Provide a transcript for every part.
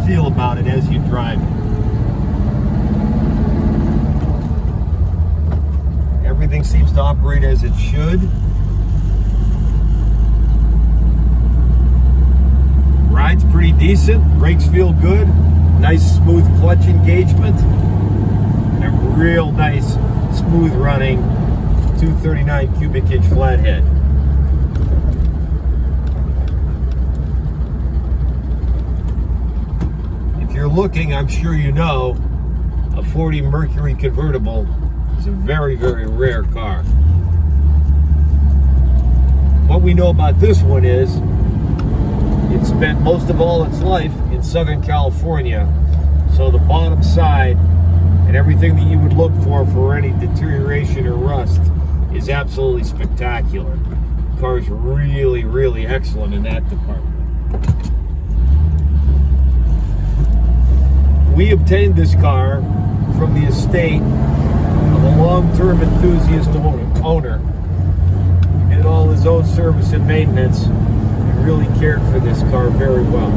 feel about it as you drive it. Everything seems to operate as it should. Ride's pretty decent. Brakes feel good. Nice smooth clutch engagement. And a real nice smooth running 239 cubic inch flathead. If you're looking, I'm sure you know, a 40 Mercury convertible is a very, very rare car. What we know about this one is it spent most of all its life in Southern California, so the bottom side and everything that you would look for any deterioration or rust is absolutely spectacular. The car is really, really excellent in that department. We obtained this car from the estate of a long-term enthusiast owner. He did all his own service and maintenance and really cared for this car very well.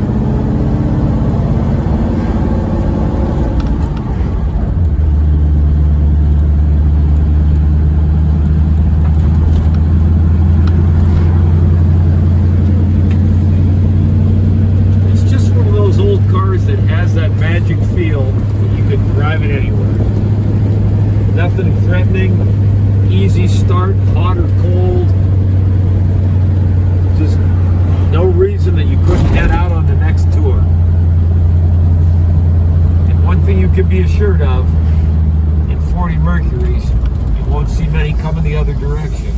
That has that magic feel that you could drive it anywhere. Nothing threatening, easy start, hot or cold. Just no reason that you couldn't head out on the next tour. And one thing you can be assured of, in 40 Mercuries, you won't see many coming the other direction.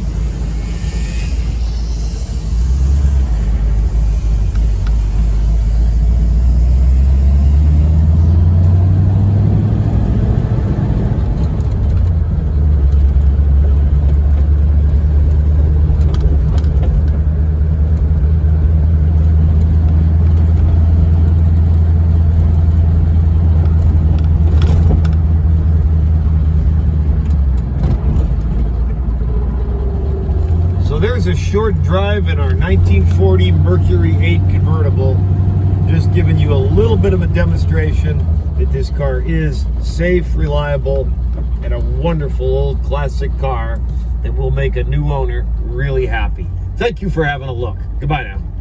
There's a short drive in our 1940 Mercury 8 convertible. Just giving you a little bit of a demonstration that this car is safe, reliable, and a wonderful old classic car that will make a new owner really happy. Thank you for having a look. Goodbye now.